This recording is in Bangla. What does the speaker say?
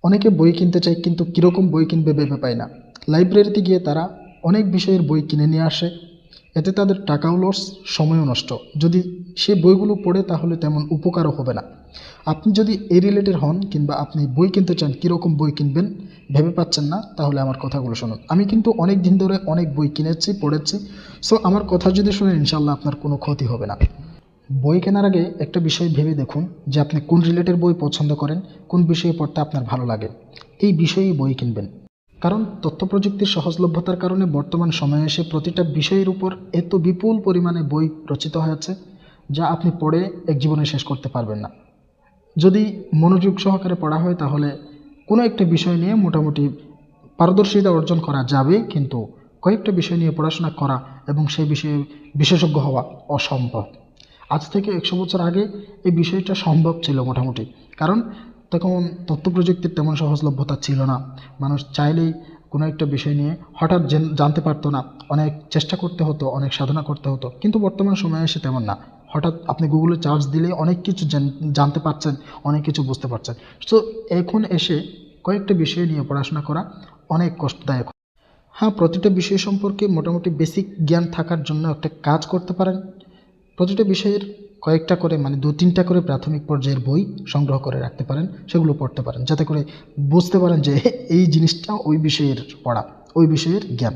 অনেকে বই কিনতে চায় কিন্তু কীরকম বই কিনবে ভেবে পায় না। লাইব্রেরিতে গিয়ে তারা অনেক বিষয়ের বই কিনে নিয়ে আসে, এতে তাদের টাকাও লস, সময়ও নষ্ট। যদি সে বইগুলো পড়ে তাহলে তেমন উপকারও হবে না। আপনি যদি এই রিলেটেড হন কিংবা আপনি বই কিনতে চান, কীরকম বই কিনবেন ভেবে পাচ্ছেন না, তাহলে আমার কথাগুলো শুনুন। আমি কিন্তু অনেক দিন ধরে অনেক বই কিনেছি, পড়েছি। সো আমার কথা যদি শুনেন ইনশাল্লাহ আপনার কোনো ক্ষতি হবে না। বই কেনার আগে একটা বিষয় ভেবে দেখুন যে আপনি কোন রিলেটেড বই পছন্দ করেন, কোন বিষয়ে পড়তে আপনার ভালো লাগে, এই বিষয়েই বই কিনবেন। কারণ তথ্য প্রযুক্তির সহজলভ্যতার কারণে বর্তমান সময়ে এসে প্রতিটা বিষয়ের উপর এত বিপুল পরিমাণে বই রচিত হয়েছে যা আপনি পড়ে এক জীবনে শেষ করতে পারবেন না। যদি মনোযোগ সহকারে পড়া হয় তাহলে কোনো একটা বিষয় নিয়ে মোটামুটি পারদর্শিতা অর্জন করা যাবে, কিন্তু কয়েকটা বিষয় নিয়ে পড়াশোনা করা এবং সেই বিষয়ে বিশেষজ্ঞ হওয়া অসম্ভব। আজ থেকে 100 বছর আগে এই বিষয়টা সম্ভব ছিল মোটামুটি, কারণ তখন তথ্য প্রযুক্তির তেমন সহজলভ্যতা ছিল না। মানুষ চাইলেই কোনো একটা বিষয় নিয়ে হঠাৎ জানতে পারতো না, অনেক চেষ্টা করতে হতো, অনেক সাধনা করতে হতো। কিন্তু বর্তমান সময়ে এসে তেমন না, হঠাৎ আপনি গুগলে চার্জ দিলে অনেক কিছু জানতে পারছেন, অনেক কিছু বুঝতে পারছেন। সো এখন এসে কয়েকটা বিষয় নিয়ে পড়াশোনা করা অনেক কষ্টদায়ক। হ্যাঁ, প্রতিটা বিষয় সম্পর্কে মোটামুটি বেসিক জ্ঞান থাকার জন্য একটা কাজ করতে পারেন। প্রতিটা বিষয়ের কয়েকটা করে মানে 2-3টা করে প্রাথমিক পর্যায়ের বই সংগ্রহ করে রাখতে পারেন, সেগুলো পড়তে পারেন যাতে করে বুঝতে পারেন যে এই জিনিসটা ওই বিষয়ের পড়া, ওই বিষয়ের জ্ঞান।